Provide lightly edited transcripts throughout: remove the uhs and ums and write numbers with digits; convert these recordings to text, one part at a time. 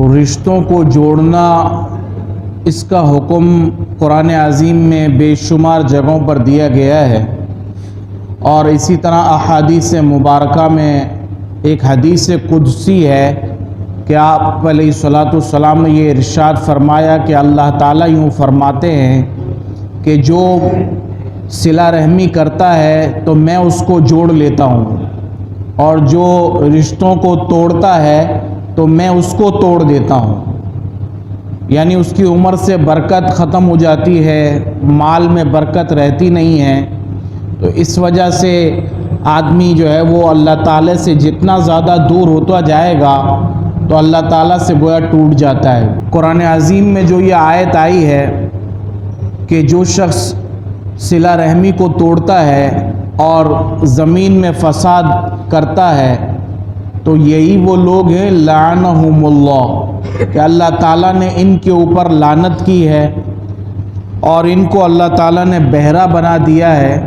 رشتوں کو جوڑنا، اس کا حکم قرآن عظیم میں بے شمار جگہوں پر دیا گیا ہے، اور اسی طرح احادیث مبارکہ میں ایک حدیث قدسی ہے کہ آپ علیہ الصلاۃ والسلام نے یہ ارشاد فرمایا کہ اللہ تعالیٰ یوں فرماتے ہیں کہ جو صلہ رحمی کرتا ہے تو میں اس کو جوڑ لیتا ہوں، اور جو رشتوں کو توڑتا ہے تو میں اس کو توڑ دیتا ہوں۔ یعنی اس کی عمر سے برکت ختم ہو جاتی ہے، مال میں برکت رہتی نہیں ہے، تو اس وجہ سے آدمی جو ہے وہ اللہ تعالیٰ سے جتنا زیادہ دور ہوتا جائے گا تو اللہ تعالیٰ سے گویا ٹوٹ جاتا ہے۔ قرآن عظیم میں جو یہ آیت آئی ہے کہ جو شخص صلہ رحمی کو توڑتا ہے اور زمین میں فساد کرتا ہے تو یہی وہ لوگ ہیں لعنہم اللہ، کہ اللہ تعالیٰ نے ان کے اوپر لعنت کی ہے اور ان کو اللہ تعالیٰ نے بہرا بنا دیا ہے،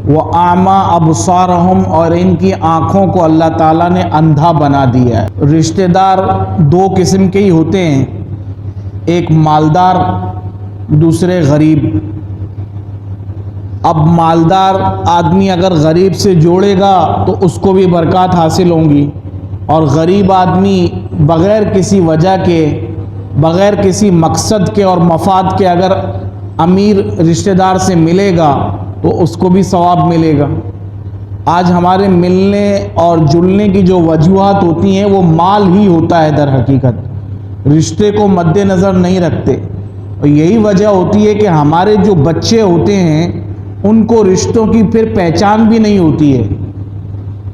وَأَعْمَى أَبْصَارَهُمْ، اور ان کی آنکھوں کو اللہ تعالیٰ نے اندھا بنا دیا ہے۔ رشتہ دار دو قسم کے ہی ہوتے ہیں، ایک مالدار، دوسرے غریب۔ اب مالدار آدمی اگر غریب سے جوڑے گا تو اس کو بھی برکات حاصل ہوں گی، اور غریب آدمی بغیر کسی وجہ کے، بغیر کسی مقصد کے اور مفاد کے اگر امیر رشتہ دار سے ملے گا تو اس کو بھی ثواب ملے گا۔ آج ہمارے ملنے اور جلنے کی جو وجوہات ہوتی ہیں وہ مال ہی ہوتا ہے، در حقیقت رشتے کو مد نظر نہیں رکھتے، اور یہی وجہ ہوتی ہے کہ ہمارے جو بچے ہوتے ہیں ان کو رشتوں کی پھر پہچان بھی نہیں ہوتی ہے،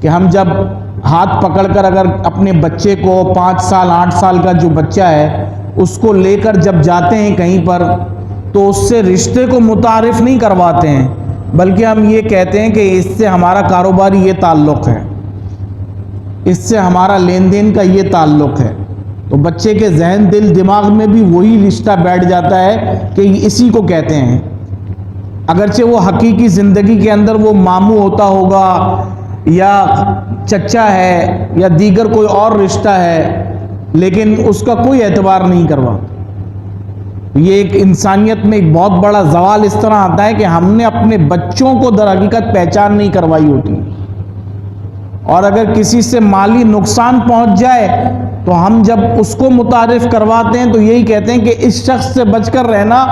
کہ ہم جب ہاتھ پکڑ کر اگر اپنے بچے کو 5 سال 8 سال کا جو بچہ ہے اس کو لے کر جب جاتے ہیں کہیں پر تو اس سے رشتے کو متعارف نہیں کرواتے ہیں، بلکہ ہم یہ کہتے ہیں کہ اس سے ہمارا کاروباری یہ تعلق ہے، اس سے ہمارا لین دین کا یہ تعلق ہے، تو بچے کے ذہن دل دماغ میں بھی وہی رشتہ بیٹھ جاتا ہے کہ اسی کو کہتے ہیں، اگرچہ وہ حقیقی زندگی کے اندر وہ ماموں ہوتا ہوگا یا چچا ہے یا دیگر کوئی اور رشتہ ہے، لیکن اس کا کوئی اعتبار نہیں کرواتا۔ یہ ایک انسانیت میں ایک بہت بڑا زوال اس طرح آتا ہے کہ ہم نے اپنے بچوں کو در حقیقت پہچان نہیں کروائی ہوتی، اور اگر کسی سے مالی نقصان پہنچ جائے تو ہم جب اس کو متعارف کرواتے ہیں تو یہی کہتے ہیں کہ اس شخص سے بچ کر رہنا،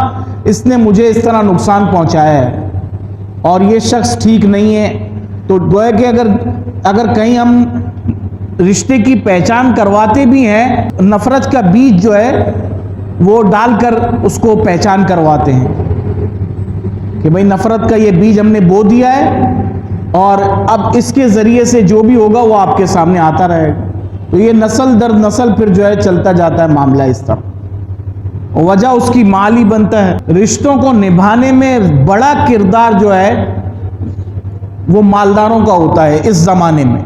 اس نے مجھے اس طرح نقصان پہنچایا ہے اور یہ شخص ٹھیک نہیں ہے۔ تو گویا کہ اگر کہیں ہم رشتے کی پہچان کرواتے بھی ہیں، نفرت کا بیج جو ہے وہ ڈال کر اس کو پہچان کرواتے ہیں کہ بھئی نفرت کا یہ بیج ہم نے بو دیا ہے اور اب اس کے ذریعے سے جو بھی ہوگا وہ آپ کے سامنے آتا رہے گا، تو یہ نسل در نسل پھر جو ہے چلتا جاتا ہے معاملہ اس طرح، وجہ اس کی مال ہی بنتا ہے۔ رشتوں کو نبھانے میں بڑا کردار جو ہے وہ مالداروں کا ہوتا ہے اس زمانے میں۔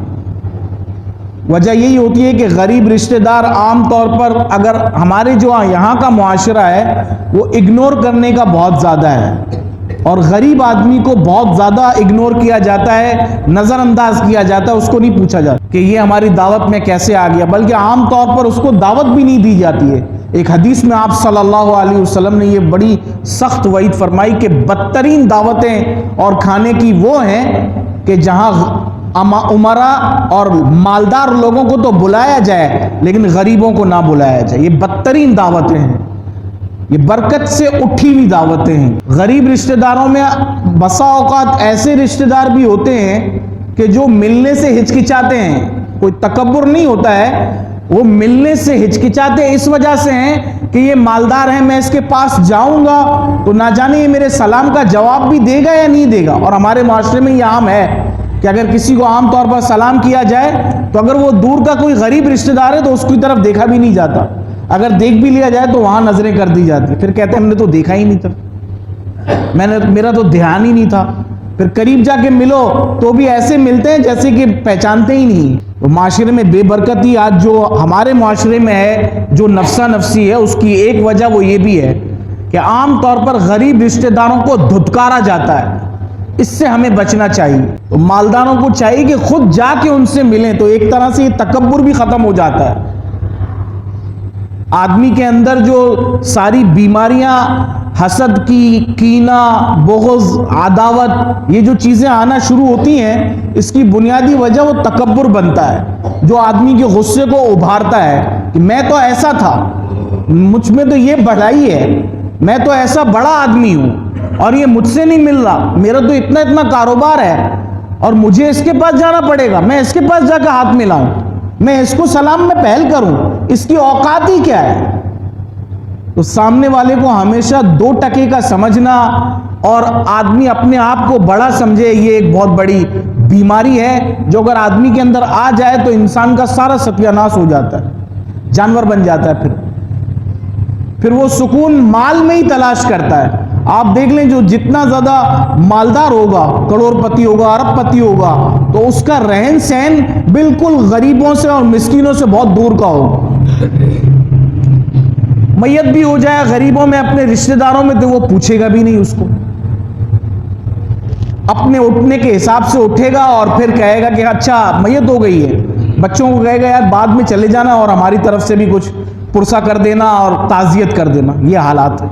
وجہ یہی ہوتی ہے کہ غریب رشتہ دار عام طور پر اگر ہمارے جو یہاں کا معاشرہ ہے وہ اگنور کرنے کا بہت زیادہ ہے، اور غریب آدمی کو بہت زیادہ اگنور کیا جاتا ہے، نظر انداز کیا جاتا ہے، اس کو نہیں پوچھا جاتا کہ یہ ہماری دعوت میں کیسے آ گیا، بلکہ عام طور پر اس کو دعوت بھی نہیں دی جاتی ہے۔ ایک حدیث میں آپ صلی اللہ علیہ وسلم نے یہ بڑی سخت وعید فرمائی کہ بدترین دعوتیں اور کھانے کی وہ ہیں کہ جہاں امراء اور مالدار لوگوں کو تو بلایا جائے لیکن غریبوں کو نہ بلایا جائے، یہ بدترین دعوتیں ہیں، یہ برکت سے اٹھی ہوئی دعوتیں ہیں۔ غریب رشتہ داروں میں بسا اوقات ایسے رشتہ دار بھی ہوتے ہیں کہ جو ملنے سے ہچکچاتے ہیں، کوئی تکبر نہیں ہوتا ہے، وہ ملنے سے ہچکچاتے اس وجہ سے ہیں کہ یہ مالدار ہیں، میں اس کے پاس جاؤں گا تو نہ جانے یہ میرے سلام کا جواب بھی دے گا یا نہیں دے گا، اور ہمارے معاشرے میں یہ عام ہے کہ اگر کسی کو عام طور پر سلام کیا جائے تو اگر وہ دور کا کوئی غریب رشتہ دار ہے تو اس کی طرف دیکھا بھی نہیں جاتا، اگر دیکھ بھی لیا جائے تو وہاں نظریں کر دی جاتی، پھر کہتے ہیں ہم نے تو دیکھا ہی نہیں تھا، میرا تو دھیان ہی نہیں تھا۔ پھر قریب جا کے ملو تو بھی ایسے ملتے ہیں جیسے کہ پہچانتے ہی نہیں۔ تو معاشرے میں بے برکتی آج جو ہمارے معاشرے میں ہے، جو نفسا نفسی ہے، اس کی ایک وجہ وہ یہ بھی ہے کہ عام طور پر غریب رشتہ داروں کو دھتکارا جاتا ہے، اس سے ہمیں بچنا چاہیے۔ تو مالداروں کو چاہیے کہ خود جا کے ان سے ملیں، تو ایک طرح سے یہ تکبر بھی ختم ہو جاتا ہے۔ آدمی کے اندر جو ساری بیماریاں، حسد کی، کینہ، بغض، عداوت، یہ جو چیزیں آنا شروع ہوتی ہیں، اس کی بنیادی وجہ وہ تکبر بنتا ہے، جو آدمی کے غصے کو ابھارتا ہے کہ میں تو ایسا تھا، مجھ میں تو یہ بڑائی ہے، میں تو ایسا بڑا آدمی ہوں اور یہ مجھ سے نہیں مل رہا، میرا تو اتنا اتنا کاروبار ہے اور مجھے اس کے پاس جانا پڑے گا، میں اس کے پاس جا کے ہاتھ ملاؤں، میں اس کو سلام میں پہل کروں، اس کی اوقات ہی کیا ہے؟ تو سامنے والے کو ہمیشہ 2 ٹکے کا سمجھنا اور آدمی اپنے آپ کو بڑا سمجھے، یہ ایک بہت بڑی بیماری ہے جو اگر آدمی کے اندر آ جائے تو انسان کا سارا ستیہ ناش ہو جاتا ہے، جانور بن جاتا ہے، پھر وہ سکون مال میں ہی تلاش کرتا ہے۔ آپ دیکھ لیں جو جتنا زیادہ مالدار ہوگا، کروڑ پتی ہوگا، ارب پتی ہوگا، تو اس کا رہن سہن بالکل غریبوں سے اور مسکینوں سے بہت دور کا ہوگا۔ میت بھی ہو جائے غریبوں میں، اپنے رشتہ داروں میں، تو وہ پوچھے گا بھی نہیں اس کو، اپنے اٹھنے کے حساب سے اٹھے گا اور پھر کہے گا کہ اچھا میت ہو گئی ہے، بچوں کو کہے گا یار بعد میں چلے جانا اور ہماری طرف سے بھی کچھ پرسہ کر دینا اور تعزیت کر دینا۔ یہ حالات ہے،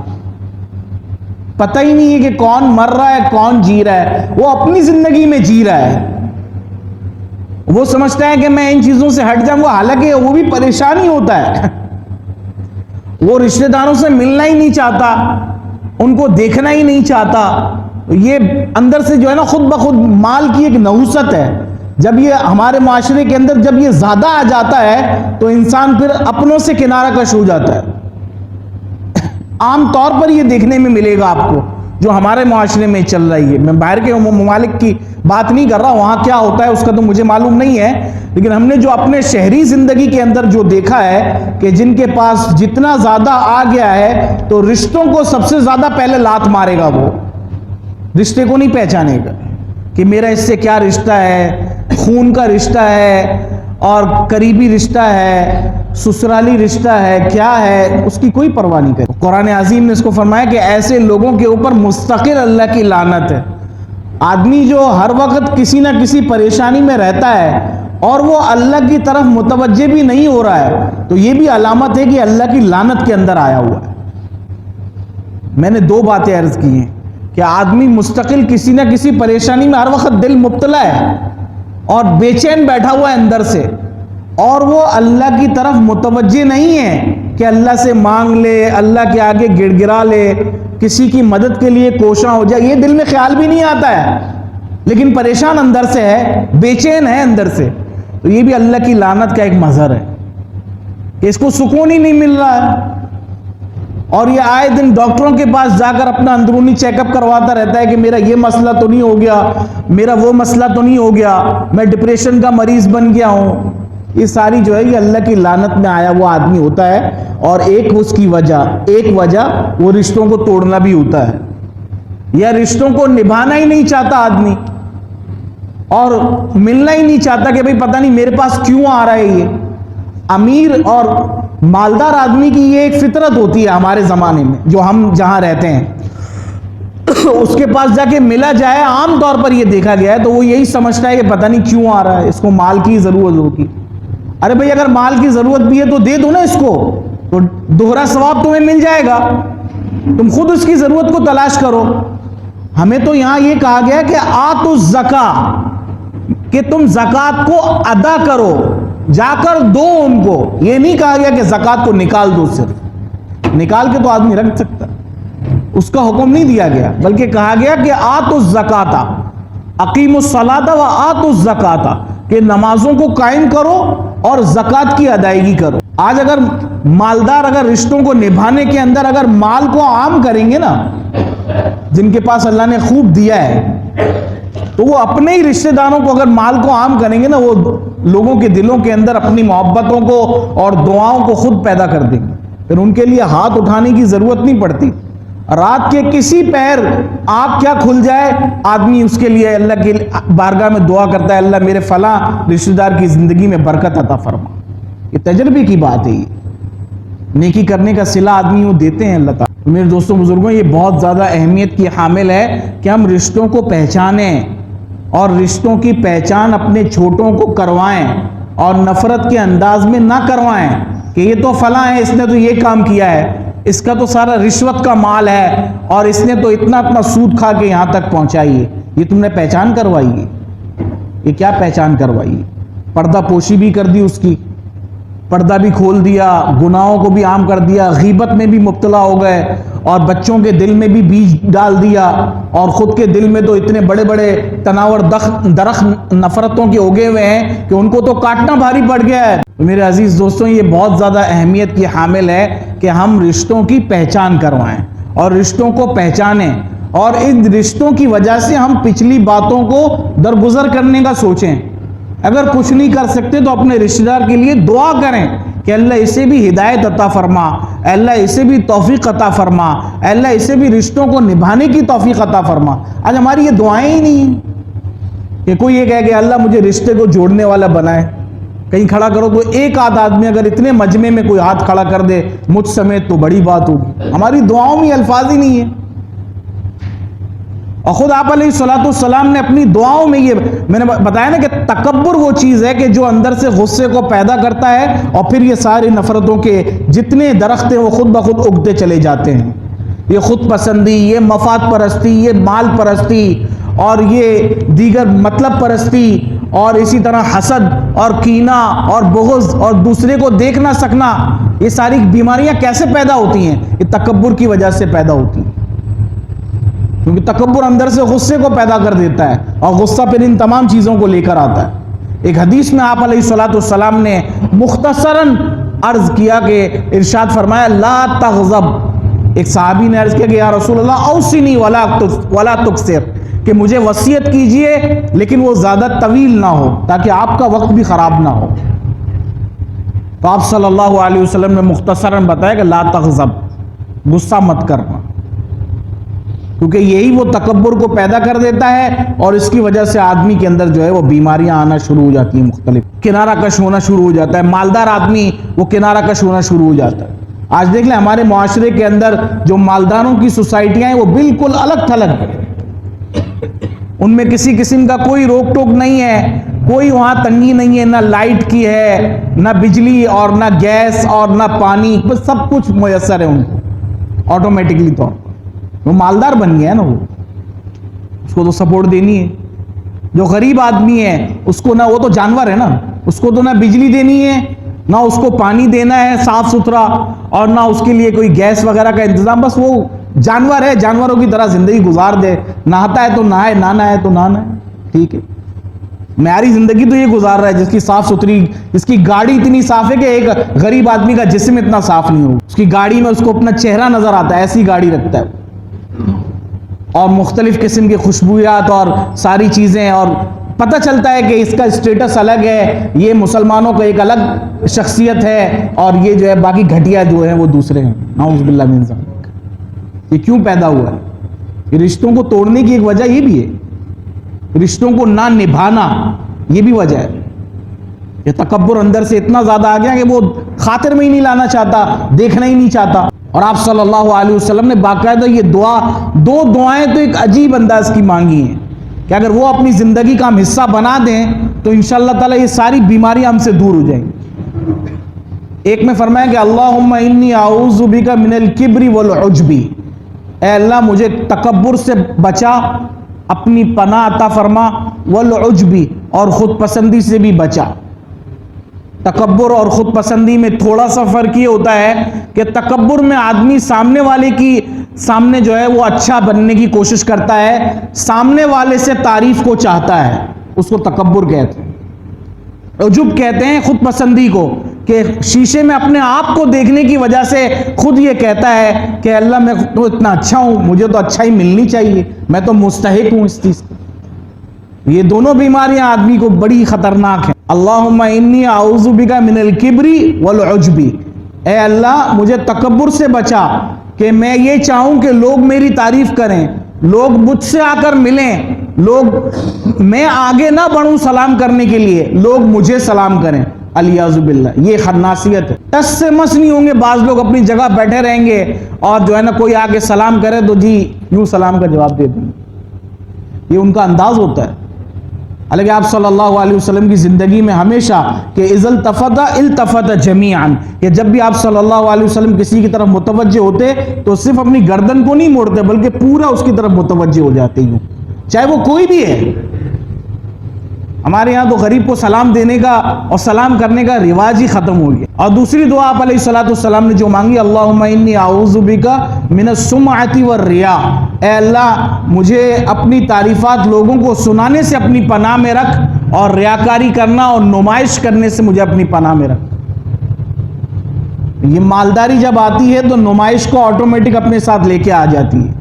پتہ ہی نہیں ہے کہ کون مر رہا ہے کون جی رہا ہے، وہ اپنی زندگی میں جی رہا ہے، وہ سمجھتا ہے کہ میں ان چیزوں سے ہٹ جاؤں گا، حالانکہ وہ بھی پریشان ہی ہوتا ہے، وہ رشتہ داروں سے ملنا ہی نہیں چاہتا، ان کو دیکھنا ہی نہیں چاہتا۔ یہ اندر سے جو ہے نا خود بخود مال کی ایک نحوست ہے، جب یہ ہمارے معاشرے کے اندر جب یہ زیادہ آ جاتا ہے تو انسان پھر اپنوں سے کنارہ کش ہو جاتا ہے۔ عام طور پر یہ دیکھنے میں ملے گا آپ کو جو ہمارے معاشرے میں چل رہی ہے، میں باہر کے ممالک کی بات نہیں کر رہا، وہاں کیا ہوتا ہے اس کا تو مجھے معلوم نہیں ہے، لیکن ہم نے جو اپنے شہری زندگی کے اندر جو دیکھا ہے کہ جن کے پاس جتنا زیادہ آ گیا ہے تو رشتوں کو سب سے زیادہ پہلے لات مارے گا، وہ رشتے کو نہیں پہچانے گا کہ میرا اس سے کیا رشتہ ہے، خون کا رشتہ ہے اور قریبی رشتہ ہے، سسرالی رشتہ ہے، کیا ہے، اس کی کوئی پرواہ نہیں کرے۔ قرآن عظیم نے اس کو فرمایا کہ ایسے لوگوں کے اوپر مستقل اللہ کی لعنت ہے۔ آدمی جو ہر وقت کسی نہ کسی پریشانی میں رہتا ہے اور وہ اللہ کی طرف متوجہ بھی نہیں ہو رہا ہے تو یہ بھی علامت ہے کہ اللہ کی لعنت کے اندر آیا ہوا ہے۔ میں نے 2 باتیں عرض کی ہیں کہ آدمی مستقل کسی نہ کسی پریشانی میں ہر وقت دل مبتلا ہے اور بے چین بیٹھا ہوا ہے اندر سے، اور وہ اللہ کی طرف متوجہ نہیں ہے کہ اللہ سے مانگ لے، اللہ کے آگے گڑ گڑا لے، کسی کی مدد کے لیے کوشاں ہو جائے، یہ دل میں خیال بھی نہیں آتا ہے، لیکن پریشان اندر سے ہے، بے چین ہے اندر سے، تو یہ بھی اللہ کی لعنت کا ایک مظہر ہے کہ اس کو سکون ہی نہیں مل رہا ہے، اور یہ آئے دن ڈاکٹروں کے پاس جا کر اپنا اندرونی چیک اپ کرواتا رہتا ہے کہ میرا یہ مسئلہ تو نہیں ہو گیا، میرا وہ مسئلہ تو نہیں ہو گیا، میں ڈپریشن کا مریض بن گیا ہوں۔ یہ ساری جو ہے یہ اللہ کی لعنت میں آیا ہوا آدمی ہوتا ہے، اور ایک وجہ وہ رشتوں کو توڑنا بھی ہوتا ہے، یا رشتوں کو نبھانا ہی نہیں چاہتا آدمی اور ملنا ہی نہیں چاہتا کہ بھئی پتہ نہیں میرے پاس کیوں آ رہا ہے۔ یہ امیر اور مالدار آدمی کی یہ ایک فطرت ہوتی ہے ہمارے زمانے میں، جو ہم جہاں رہتے ہیں اس کے پاس جا کے ملا جائے، عام طور پر یہ دیکھا گیا ہے تو وہ یہی سمجھتا ہے کہ پتہ نہیں کیوں آ رہا ہے، اس کو مال کی ضرورت ہوگی۔ ارے بھئی اگر مال کی ضرورت بھی ہے تو دے دو نا اس کو، تو دوہرا ثواب تمہیں مل جائے گا، تم خود اس کی ضرورت کو تلاش کرو۔ ہمیں تو یہاں یہ کہا گیا کہ آتوا الزکاۃ، کہ تم زکوٰۃ کو ادا کرو، جا کر دو ان کو، یہ نہیں کہا گیا کہ زکوٰۃ کو نکال دو، صرف نکال کے تو آدمی رکھ سکتا، اس کا حکم نہیں دیا گیا، بلکہ کہا گیا کہ آتوا الزکاۃ، اقیموا الصلاۃ وآتوا الزکاۃ، کہ نمازوں کو قائم کرو اور زکوٰۃ کی ادائیگی کرو۔ آج اگر مالدار اگر رشتوں کو نبھانے کے اندر اگر مال کو عام کریں گے نا، جن کے پاس اللہ نے خوب دیا ہے، تو وہ اپنے ہی رشتہ داروں کو اگر مال کو عام کریں گے نا، وہ لوگوں کے دلوں کے اندر اپنی محبتوں کو اور دعاؤں کو خود پیدا کر دیں گے، پھر ان کے لیے ہاتھ اٹھانے کی ضرورت نہیں پڑتی۔ رات کے کسی پہر آنکھ کیا کھل جائے، آدمی اس کے لیے اللہ کی بارگاہ میں دعا کرتا ہے، اللہ میرے فلاں رشتہ دار کی زندگی میں برکت عطا فرما۔ یہ تجربے کی بات ہے، یہ نیکی کرنے کا صلہ آدمیوں دیتے ہیں اللہ تعالیٰ۔ میرے دوستوں بزرگوں، یہ بہت زیادہ اہمیت کی حامل ہے کہ ہم رشتوں کو پہچانیں اور رشتوں کی پہچان اپنے چھوٹوں کو کروائیں اور نفرت کے انداز میں نہ کروائیں کہ یہ تو فلاں ہے، اس نے تو یہ کام کیا ہے، اس کا تو سارا رشوت کا مال ہے اور اس نے تو اتنا سود کھا کے یہاں تک پہنچائی ہے، یہ تم نے پہچان کروائی ہے؟ یہ کیا پہچان کروائی ہے؟ پردہ پوشی بھی کر دی، اس کی پردہ بھی کھول دیا، گناہوں کو بھی عام کر دیا، غیبت میں بھی مبتلا ہو گئے اور بچوں کے دل میں بھی بیج ڈال دیا، اور خود کے دل میں تو اتنے بڑے بڑے تناور درخت نفرتوں کے اگے ہوئے ہیں کہ ان کو تو کاٹنا بھاری پڑ گیا ہے۔ میرے عزیز دوستوں، یہ بہت زیادہ اہمیت کی حامل ہے کہ ہم رشتوں کی پہچان کروائیں اور رشتوں کو پہچانیں، اور ان رشتوں کی وجہ سے ہم پچھلی باتوں کو درگزر کرنے کا سوچیں۔ اگر کچھ نہیں کر سکتے تو اپنے رشتہ دار کے لیے دعا کریں کہ اللہ اسے بھی ہدایت عطا فرما، اللہ اسے بھی توفیق عطا فرما، اللہ اسے بھی رشتوں کو نبھانے کی توفیق عطا فرما۔ آج ہماری یہ دعائیں ہی نہیں ہیں کہ کوئی یہ کہے کہ اللہ مجھے رشتے کو جوڑنے والا بنائے، کہیں کھڑا کرو تو ایک آدھ آدمی اگر اتنے مجمع میں کوئی ہاتھ کھڑا کر دے مجھ سمیت تو بڑی بات ہوگی۔ ہماری دعاؤں میں الفاظ ہی نہیں ہیں، اور خود آپ علیہ الصلوۃ والسلام نے اپنی دعاؤں میں یہ میں نے بتایا نا کہ تکبر وہ چیز ہے کہ جو اندر سے غصے کو پیدا کرتا ہے اور پھر یہ ساری نفرتوں کے جتنے درخت ہیں وہ خود بخود اگتے چلے جاتے ہیں۔ یہ خود پسندی، یہ مفاد پرستی، یہ مال پرستی اور یہ دیگر مطلب پرستی اور اسی طرح حسد اور کینہ اور بغض اور دوسرے کو دیکھ نہ سکنا، یہ ساری بیماریاں کیسے پیدا ہوتی ہیں؟ یہ تکبر کی وجہ سے پیدا ہوتی ہیں، کیونکہ تکبر اندر سے غصے کو پیدا کر دیتا ہے اور غصہ پھر ان تمام چیزوں کو لے کر آتا ہے۔ ایک حدیث میں آپ علیہ الصلوۃ والسلام نے مختصراً عرض کیا کہ ارشاد فرمایا لا تغضب۔ ایک صحابی نے عرض کیا کہ یا رسول اللہ اوصنی ولا تکثر، کہ مجھے وصیت کیجئے لیکن وہ زیادہ طویل نہ ہو تاکہ آپ کا وقت بھی خراب نہ ہو۔ تو آپ صلی اللہ علیہ وسلم نے مختصراً بتایا کہ لا تغضب، غصہ مت کرنا، کیونکہ یہی وہ تکبر کو پیدا کر دیتا ہے اور اس کی وجہ سے آدمی کے اندر جو ہے وہ بیماریاں آنا شروع ہو جاتی ہیں، مختلف کنارہ کش ہونا شروع ہو جاتا ہے۔ مالدار آدمی وہ کنارہ کش ہونا شروع ہو جاتا ہے۔ آج دیکھ لیں ہمارے معاشرے کے اندر جو مالداروں کی سوسائٹیاں ہیں وہ بالکل الگ تھلگ ہیں، ان میں کسی قسم کا کوئی روک ٹوک نہیں ہے، کوئی وہاں تنگی نہیں ہے، نہ لائٹ کی ہے، نہ بجلی اور نہ گیس اور نہ پانی، بس سب کچھ میسر ہے ان کو آٹومیٹکلی طور پر۔ وہ مالدار بن گیا ہے نا، وہ اس کو تو سپورٹ دینی ہے۔ جو غریب آدمی ہے اس کو نہ، وہ تو جانور ہے نا، اس کو تو نہ بجلی دینی ہے، نہ اس کو پانی دینا ہے صاف ستھرا، اور نہ اس کے لیے کوئی گیس وغیرہ کا انتظام، بس وہ جانور ہے، جانوروں کی طرح زندگی گزار دے، نہاتا ہے تو نہائے، نہانا ہے تو نہانا ہے، ٹھیک ہے۔ معیاری زندگی تو یہ گزار رہا ہے جس کی صاف ستھری، جس کی گاڑی اتنی صاف ہے کہ ایک غریب آدمی کا جسم اتنا صاف نہیں ہوگا، اس کی گاڑی میں اس کو اپنا چہرہ نظر آتا ہے، ایسی گاڑی رکھتا ہے، اور مختلف قسم کی خوشبویات اور ساری چیزیں، اور پتہ چلتا ہے کہ اس کا اسٹیٹس الگ ہے، یہ مسلمانوں کا ایک الگ شخصیت ہے اور یہ جو ہے باقی گھٹیا جو ہیں وہ دوسرے ہیں۔ نعوذ باللہ من ذالک۔ یہ کیوں پیدا ہوا ہے؟ یہ رشتوں کو توڑنے کی ایک وجہ یہ بھی ہے، رشتوں کو نہ نبھانا یہ بھی وجہ ہے۔ یہ تکبر اندر سے اتنا زیادہ آ گیا کہ وہ خاطر میں ہی نہیں لانا چاہتا، دیکھنا ہی نہیں چاہتا۔ اور آپ صلی اللہ علیہ وسلم نے باقاعدہ یہ دو دعائیں تو ایک عجیب انداز کی مانگی ہیں کہ اگر وہ اپنی زندگی کا ہم حصہ بنا دیں تو انشاءاللہ تعالی یہ ساری بیماریاں ہم سے دور ہو جائیں گی۔ ایک میں فرمایا کہ اللہم انی اعوذ بک من الکبر والعجب، اے اللہ مجھے تکبر سے بچا، اپنی پناہ عطا فرما، والعجب اور خود پسندی سے بھی بچا۔ تکبر اور خود پسندی میں تھوڑا سا فرق یہ ہوتا ہے کہ تکبر میں آدمی سامنے والے کی سامنے جو ہے وہ اچھا بننے کی کوشش کرتا ہے، سامنے والے سے تعریف کو چاہتا ہے، اس کو تکبر کہتے ہیں۔ عجب کہتے ہیں خود پسندی کو، کہ شیشے میں اپنے آپ کو دیکھنے کی وجہ سے خود یہ کہتا ہے کہ اللہ میں تو اتنا اچھا ہوں، مجھے تو اچھا ہی ملنی چاہیے، میں تو مستحق ہوں اس چیز کی۔ یہ دونوں بیماریاں آدمی کو بڑی خطرناک ہیں۔ اللہم انی اعوذ بک من الکبر والعجب، اے اللہ مجھے تکبر سے بچا کہ میں یہ چاہوں کہ لوگ میری تعریف کریں، لوگ مجھ سے آ کر ملیں، لوگ میں آگے نہ بڑھوں سلام کرنے کے لیے، لوگ مجھے سلام کریں، الیاذ باللہ۔ یہ خناسیت ہے، ٹس سے مس نہیں ہوں گے، بعض لوگ اپنی جگہ بیٹھے رہیں گے اور جو ہے نا کوئی آگے سلام کرے تو جی یوں سلام کا جواب دے دیں گے، یہ ان کا انداز ہوتا ہے۔ حالانکہ آپ صلی اللہ علیہ وسلم کی زندگی میں ہمیشہ کہ اذا التفت التفت جمیعا، کہ جب بھی آپ صلی اللہ علیہ وسلم کسی کی طرف متوجہ ہوتے تو صرف اپنی گردن کو نہیں موڑتے بلکہ پورا اس کی طرف متوجہ ہو جاتے ہیں، چاہے وہ کوئی بھی ہے۔ ہمارے یہاں تو غریب کو سلام دینے کا اور سلام کرنے کا رواج ہی ختم ہو گیا۔ اور دوسری دعا آپ علیہ الصلوۃ والسلام نے جو مانگی، اللہم انی اعوذ بک من السمعۃ والریاء، اے اللہ مجھے اپنی تعریفات لوگوں کو سنانے سے اپنی پناہ میں رکھ، اور ریاکاری کرنا اور نمائش کرنے سے مجھے اپنی پناہ میں رکھ۔ یہ مالداری جب آتی ہے تو نمائش کو آٹومیٹک اپنے ساتھ لے کے آ جاتی ہے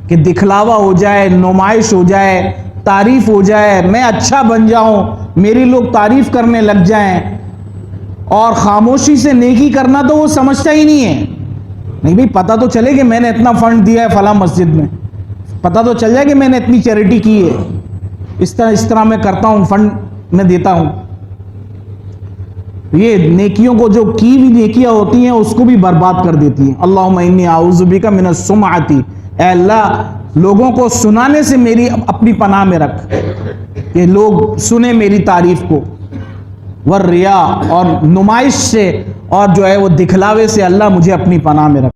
کہ دکھلاوا ہو جائے، نمائش ہو جائے، تعریف ہو جائے، میں اچھا بن جاؤں، میری لوگ تعریف کرنے لگ جائیں۔ اور خاموشی سے نیکی کرنا تو وہ سمجھتا ہی نہیں ہے، نہیں بھئی پتہ تو چلے کہ میں نے اتنا فنڈ دیا ہے فلاں مسجد میں، پتہ تو چل جائے کہ میں نے اتنی چیریٹی کی ہے، اس طرح میں کرتا ہوں، فنڈ میں دیتا ہوں۔ یہ نیکیوں کو، جو کی بھی نیکیاں ہوتی ہیں اس کو بھی برباد کر دیتی ہیں۔ اللہم انی اعوذ بک من السمعۃ، اے اللہ لوگوں کو سنانے سے میری اپنی پناہ میں رکھ کہ لوگ سنیں میری تعریف کو، والریاء اور نمائش سے، اور جو ہے وہ دکھلاوے سے اللہ مجھے اپنی پناہ میں رکھ۔